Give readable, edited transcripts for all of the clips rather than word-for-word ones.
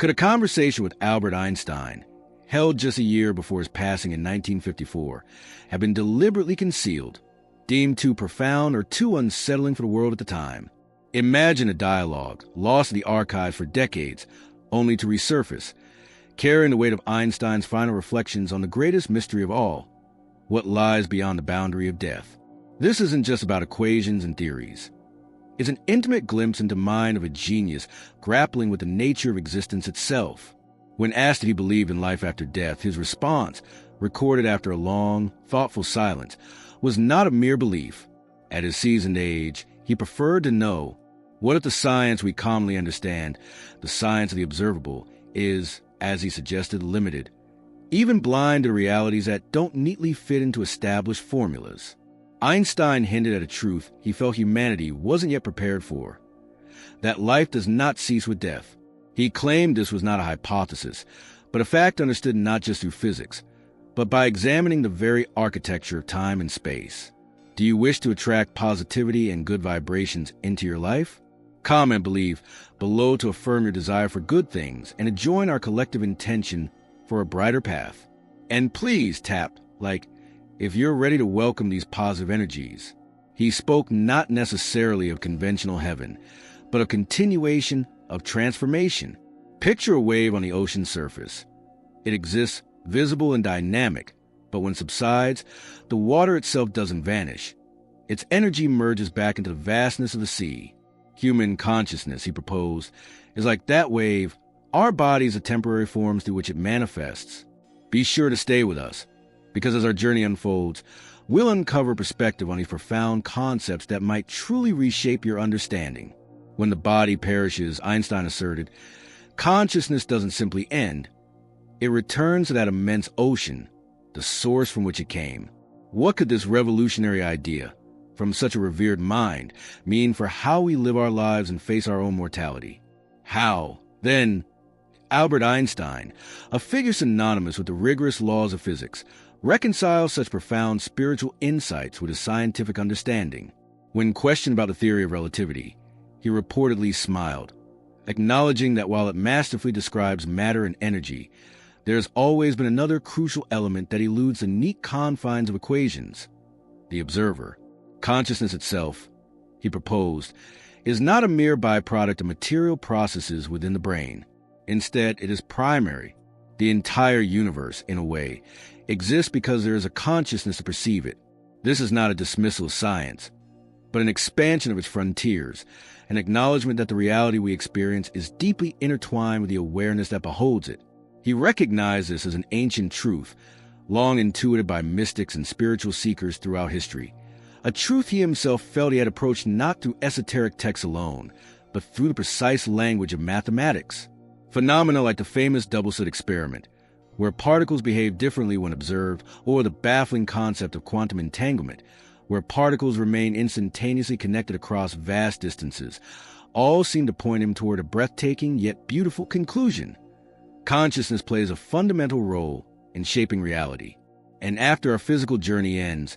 Could a conversation with Albert Einstein, held just a year before his passing in 1954, have been deliberately concealed, deemed too profound or too unsettling for the world at the time? Imagine a dialogue lost in the archives for decades, only to resurface, carrying the weight of Einstein's final reflections on the greatest mystery of all, what lies beyond the boundary of death. This isn't just about equations and theories. It's an intimate glimpse into the mind of a genius grappling with the nature of existence itself. When asked if he believed in life after death, his response, recorded after a long, thoughtful silence, was not a mere belief. At his seasoned age, he preferred to know, what if the science we commonly understand, the science of the observable, is, as he suggested, limited, even blind to realities that don't neatly fit into established formulas? Einstein hinted at a truth he felt humanity wasn't yet prepared for, that life does not cease with death. He claimed this was not a hypothesis, but a fact understood not just through physics, but by examining the very architecture of time and space. Do you wish to attract positivity and good vibrations into your life? Comment below to affirm your desire for good things and to join our collective intention for a brighter path. And please tap like if you're ready to welcome these positive energies. He spoke not necessarily of conventional heaven, but of continuation, of transformation. Picture a wave on the ocean surface. It exists visible and dynamic, but when it subsides, the water itself doesn't vanish. Its energy merges back into the vastness of the sea. Human consciousness, he proposed, is like that wave. Our bodies are temporary forms through which it manifests. Be sure to stay with us, because as our journey unfolds, we'll uncover perspective on these profound concepts that might truly reshape your understanding. When the body perishes, Einstein asserted, consciousness doesn't simply end. It returns to that immense ocean, the source from which it came. What could this revolutionary idea, from such a revered mind, mean for how we live our lives and face our own mortality? How, then, Albert Einstein, a figure synonymous with the rigorous laws of physics, reconciles such profound spiritual insights with his scientific understanding? When questioned about the theory of relativity, he reportedly smiled, acknowledging that while it masterfully describes matter and energy, there has always been another crucial element that eludes the neat confines of equations: the observer. Consciousness itself, he proposed, is not a mere byproduct of material processes within the brain. Instead, it is primary. The entire universe, in a way, exists because there is a consciousness to perceive it. This is not a dismissal of science, but an expansion of its frontiers, an acknowledgement that the reality we experience is deeply intertwined with the awareness that beholds it. He recognized this as an ancient truth, long intuited by mystics and spiritual seekers throughout history, a truth he himself felt he had approached not through esoteric texts alone, but through the precise language of mathematics. Phenomena like the famous double-slit experiment, where particles behave differently when observed, or the baffling concept of quantum entanglement, where particles remain instantaneously connected across vast distances, all seem to point him toward a breathtaking yet beautiful conclusion. Consciousness plays a fundamental role in shaping reality, and after our physical journey ends,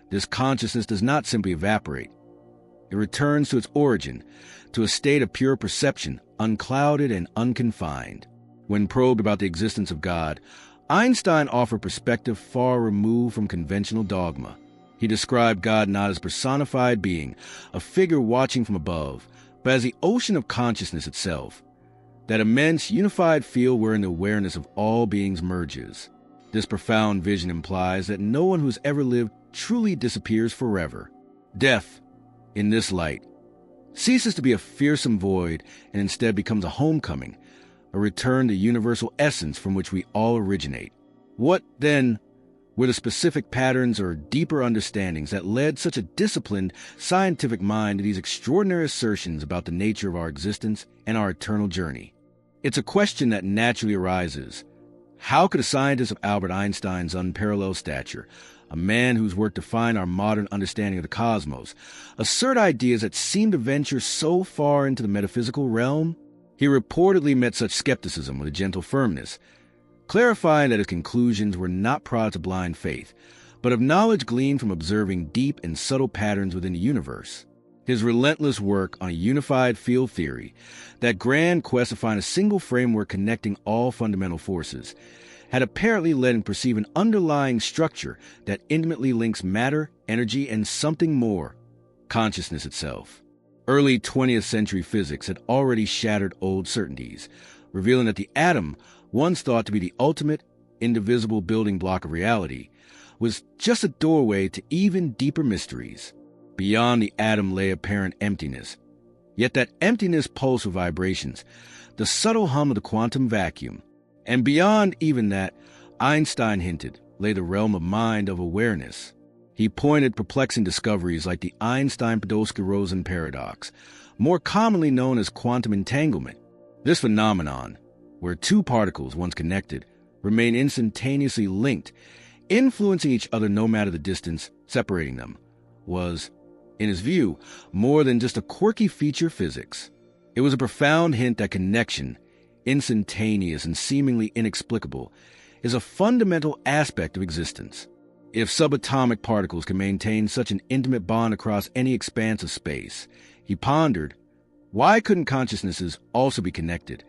this consciousness does not simply evaporate. It returns to its origin, to a state of pure perception, unclouded and unconfined. When probed about the existence of God, Einstein offered perspective far removed from conventional dogma. He described God not as a personified being, a figure watching from above, but as the ocean of consciousness itself, that immense unified field wherein the awareness of all beings merges. This profound vision implies that no one who has ever lived truly disappears forever. Death, in this light, ceases to be a fearsome void and instead becomes a homecoming, a return to universal essence from which we all originate. What, then, were the specific patterns or deeper understandings that led such a disciplined, scientific mind to these extraordinary assertions about the nature of our existence and our eternal journey? It's a question that naturally arises. How could a scientist of Albert Einstein's unparalleled stature, a man whose work defined our modern understanding of the cosmos, assert ideas that seem to venture so far into the metaphysical realm? He reportedly met such skepticism with a gentle firmness, clarifying that his conclusions were not products of blind faith, but of knowledge gleaned from observing deep and subtle patterns within the universe. His relentless work on a unified field theory, that grand quest to find a single framework connecting all fundamental forces, had apparently led him to perceive an underlying structure that intimately links matter, energy, and something more, consciousness itself. Early 20th century physics had already shattered old certainties, revealing that the atom, once thought to be the ultimate, indivisible building block of reality, was just a doorway to even deeper mysteries. Beyond the atom lay apparent emptiness. Yet that emptiness pulsed with vibrations, the subtle hum of the quantum vacuum. And beyond even that, Einstein hinted, lay the realm of mind of awareness. He pointed perplexing discoveries like the Einstein-Podolsky-Rosen paradox, more commonly known as quantum entanglement. This phenomenon, where two particles, once connected, remain instantaneously linked, influencing each other no matter the distance separating them, was, in his view, more than just a quirky feature of physics. It was a profound hint that connection, instantaneous and seemingly inexplicable, is a fundamental aspect of existence. If subatomic particles can maintain such an intimate bond across any expanse of space, he pondered, why couldn't consciousnesses also be connected,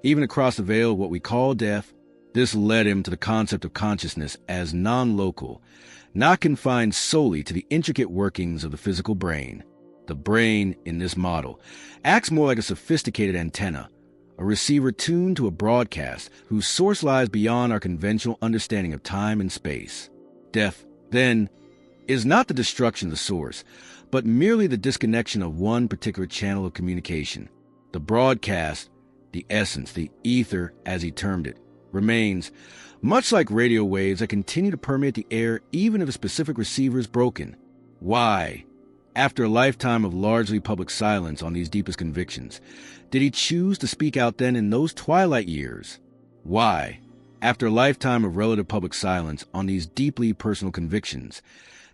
even across the veil of what we call death? This led him to the concept of consciousness as non-local, not confined solely to the intricate workings of the physical brain. The brain, in this model, acts more like a sophisticated antenna, a receiver tuned to a broadcast whose source lies beyond our conventional understanding of time and space. Death, then, is not the destruction of the source, but merely the disconnection of one particular channel of communication. The broadcast, the essence, the ether, as he termed it, remains, much like radio waves that continue to permeate the air even if a specific receiver is broken. Why, after a lifetime of largely public silence on these deepest convictions, did he choose to speak out then in those twilight years? Why, after a lifetime of relative public silence on these deeply personal convictions,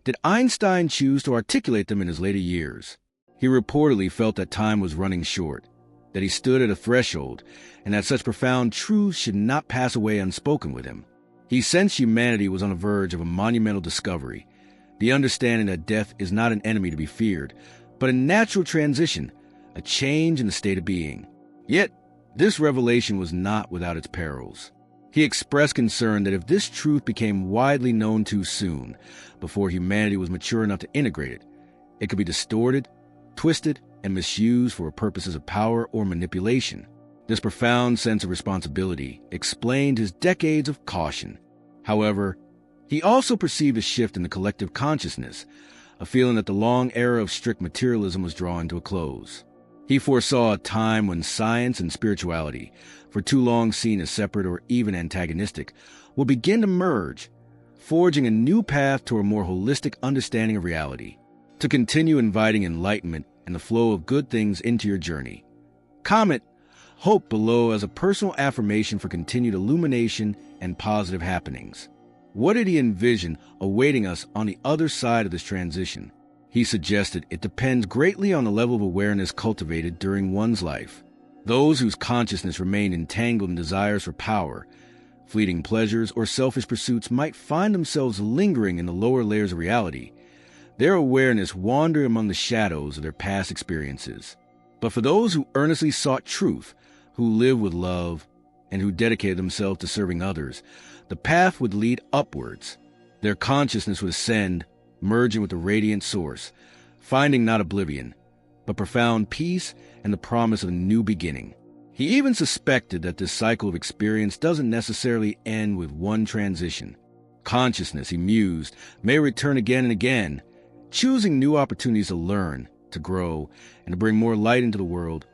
did Einstein choose to articulate them in his later years? He reportedly felt that time was running short, that he stood at a threshold, and that such profound truths should not pass away unspoken with him. He sensed humanity was on the verge of a monumental discovery, the understanding that death is not an enemy to be feared, but a natural transition, a change in the state of being. Yet, this revelation was not without its perils. He expressed concern that if this truth became widely known too soon, before humanity was mature enough to integrate it, it could be distorted, twisted, and misused for purposes of power or manipulation. This profound sense of responsibility explained his decades of caution. However, he also perceived a shift in the collective consciousness, a feeling that the long era of strict materialism was drawing to a close. He foresaw a time when science and spirituality, for too long seen as separate or even antagonistic, would begin to merge, forging a new path to a more holistic understanding of reality. To continue inviting enlightenment and the flow of good things into your journey, comment hope below as a personal affirmation for continued illumination and positive happenings. What did he envision awaiting us on the other side of this transition? He suggested it depends greatly on the level of awareness cultivated during one's life. Those whose consciousness remained entangled in desires for power, fleeting pleasures, or selfish pursuits might find themselves lingering in the lower layers of reality, their awareness wandering among the shadows of their past experiences. But for those who earnestly sought truth, who lived with love, and who dedicated themselves to serving others, the path would lead upwards. Their consciousness would ascend, merging with the radiant source, finding not oblivion, but profound peace and the promise of a new beginning. He even suspected that this cycle of experience doesn't necessarily end with one transition. Consciousness, he mused, may return again and again, choosing new opportunities to learn, to grow, and to bring more light into the world,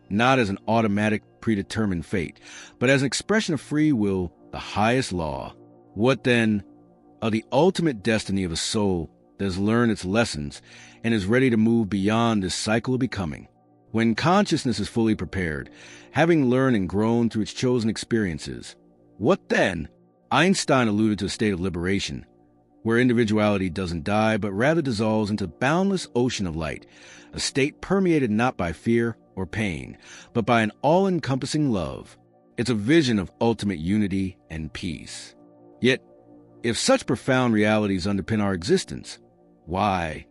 not as an automatic, predetermined fate, but as an expression of free will, the highest law. What then of the ultimate destiny of a soul that has learned its lessons and is ready to move beyond this cycle of becoming? When consciousness is fully prepared, having learned and grown through its chosen experiences, what then? Einstein alluded to a state of liberation, where individuality doesn't die, but rather dissolves into a boundless ocean of light, a state permeated not by fear or pain, but by an all-encompassing love. It's a vision of ultimate unity and peace. Yet, if such profound realities underpin our existence, why,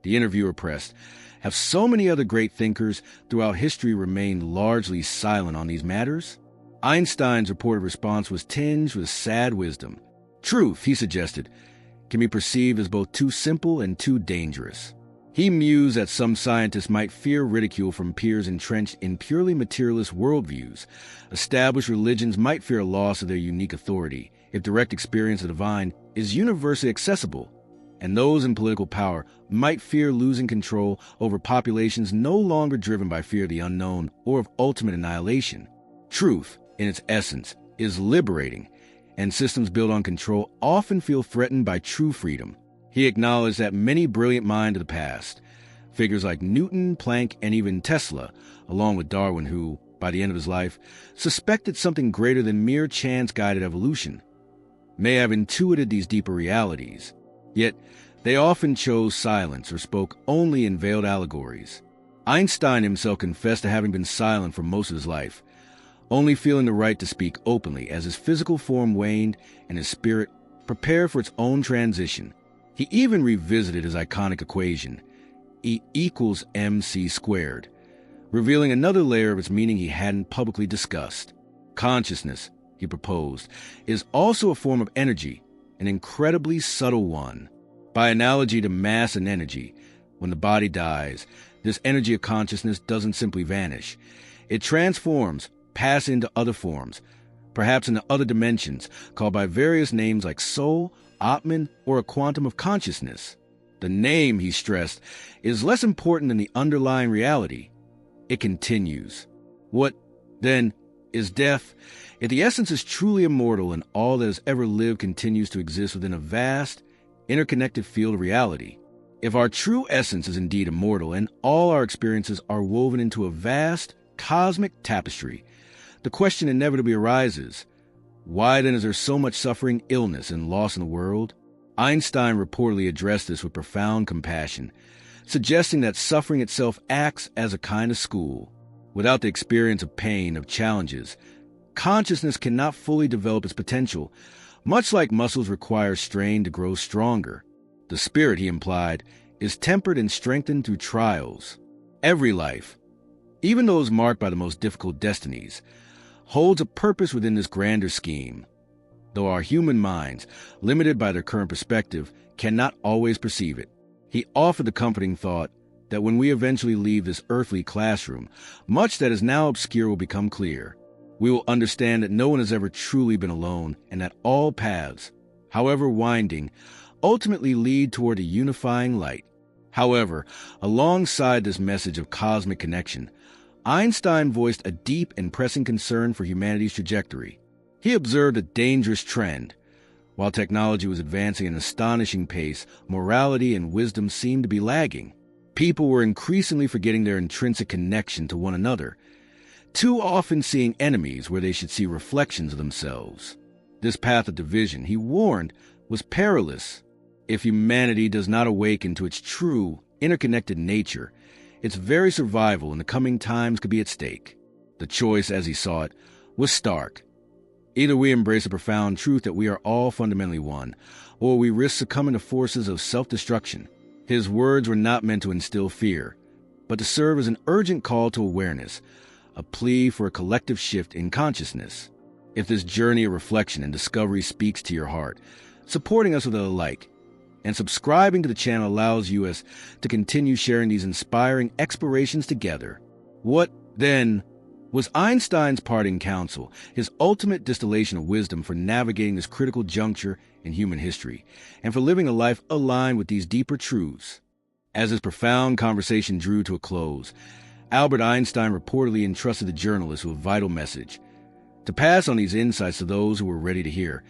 the interviewer pressed, Have so many other great thinkers throughout history remained largely silent on these matters? Einstein's reported response was tinged with sad wisdom. Truth, he suggested, can be perceived as both too simple and too dangerous. He mused that some scientists might fear ridicule from peers entrenched in purely materialist worldviews. Established religions might fear a loss of their unique authority if direct experience of the divine is universally accessible. And those in political power might fear losing control over populations no longer driven by fear of the unknown or of ultimate annihilation. Truth, in its essence, is liberating, and systems built on control often feel threatened by true freedom. He acknowledged that many brilliant minds of the past, figures like Newton, Planck, and even Tesla, along with Darwin, who, by the end of his life, suspected something greater than mere chance-guided evolution, may have intuited these deeper realities. Yet, they often chose silence or spoke only in veiled allegories. Einstein himself confessed to having been silent for most of his life, only feeling the right to speak openly as his physical form waned and his spirit prepared for its own transition. He even revisited his iconic equation, E equals mc squared, revealing another layer of its meaning he hadn't publicly discussed. Consciousness, he proposed, is also a form of energy, an incredibly subtle one. By analogy to mass and energy, when the body dies, this energy of consciousness doesn't simply vanish. It transforms, passes into other forms, perhaps into other dimensions, called by various names like soul, Atman, or a quantum of consciousness. The name, he stressed, is less important than the underlying reality. It continues. What, then, is death? If the essence is truly immortal and all that has ever lived continues to exist within a vast, interconnected field of reality, if our true essence is indeed immortal and all our experiences are woven into a vast, cosmic tapestry, the question inevitably arises, why then is there so much suffering, illness, and loss in the world? Einstein reportedly addressed this with profound compassion, suggesting that suffering itself acts as a kind of school. Without the experience of pain, of challenges, consciousness cannot fully develop its potential, much like muscles require strain to grow stronger. The spirit, he implied, is tempered and strengthened through trials. Every life, even those marked by the most difficult destinies, holds a purpose within this grander scheme, though our human minds, limited by their current perspective, cannot always perceive it. He offered the comforting thought that when we eventually leave this earthly classroom, much that is now obscure will become clear. We will understand that no one has ever truly been alone, and that all paths, however winding, ultimately lead toward a unifying light. However, alongside this message of cosmic connection, Einstein voiced a deep and pressing concern for humanity's trajectory. He observed a dangerous trend. While technology was advancing at an astonishing pace, morality and wisdom seemed to be lagging. People were increasingly forgetting their intrinsic connection to one another, too often seeing enemies where they should see reflections of themselves. This path of division, he warned, was perilous. If humanity does not awaken to its true, interconnected nature, its very survival in the coming times could be at stake. The choice, as he saw it, was stark. Either we embrace a profound truth that we are all fundamentally one, or we risk succumbing to forces of self-destruction. His words were not meant to instill fear, but to serve as an urgent call to awareness, a plea for a collective shift in consciousness. If this journey of reflection and discovery speaks to your heart, supporting us with a like, and subscribing to the channel allows us to continue sharing these inspiring explorations together. What, then, was Einstein's parting counsel, his ultimate distillation of wisdom for navigating this critical juncture in human history, and for living a life aligned with these deeper truths? As this profound conversation drew to a close, Albert Einstein reportedly entrusted the journalist with a vital message, to pass on these insights to those who were ready to hear,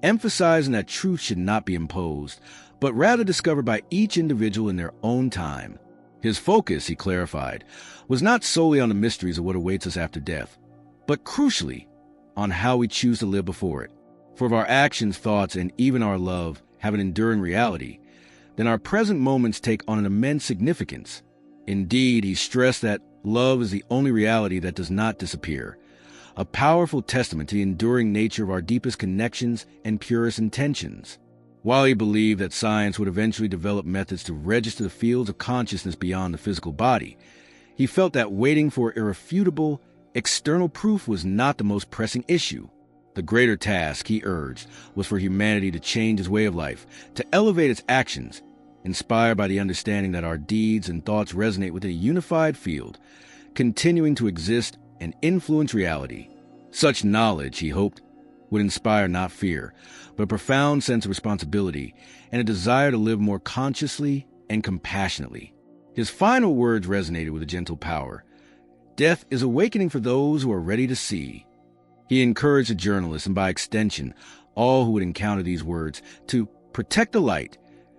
emphasizing that truth should not be imposed, but rather discovered by each individual in their own time. His focus, he clarified, was not solely on the mysteries of what awaits us after death, but crucially, on how we choose to live before it. For if our actions, thoughts, and even our love have an enduring reality, then our present moments take on an immense significance. Indeed, he stressed that love is the only reality that does not disappear, a powerful testament to the enduring nature of our deepest connections and purest intentions. While he believed that science would eventually develop methods to register the fields of consciousness beyond the physical body, he felt that waiting for irrefutable, external proof was not the most pressing issue. The greater task, he urged, was for humanity to change its way of life, to elevate its actions, inspired by the understanding that our deeds and thoughts resonate within a unified field, continuing to exist and influence reality. Such knowledge, he hoped, would inspire not fear, but a profound sense of responsibility and a desire to live more consciously and compassionately. His final words resonated with a gentle power. Death is awakening for those who are ready to see. He encouraged the journalists, and by extension, all who would encounter these words, to protect the light,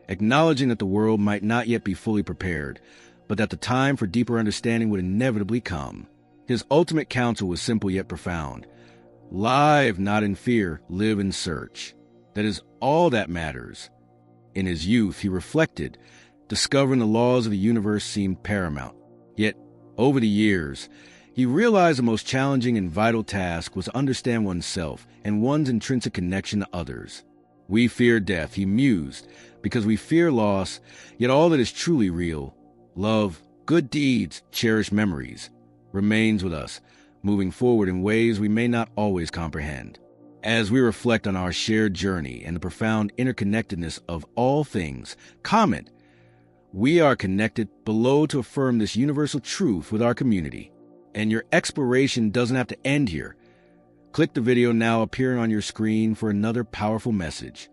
acknowledging that the world might not yet be fully prepared, but that the time for deeper understanding would inevitably come. His ultimate counsel was simple yet profound. Live not in fear, live in search. That is all that matters. In his youth, he reflected, discovering the laws of the universe seemed paramount. Yet, over the years, he realized the most challenging and vital task was to understand oneself and one's intrinsic connection to others. We fear death, he mused, because we fear loss, yet all that is truly real, love, good deeds, cherished memories, remains with us, moving forward in ways we may not always comprehend. As we reflect on our shared journey and the profound interconnectedness of all things, comment, "We are connected," below to affirm this universal truth with our community. And your exploration doesn't have to end here. Click the video now appearing on your screen for another powerful message.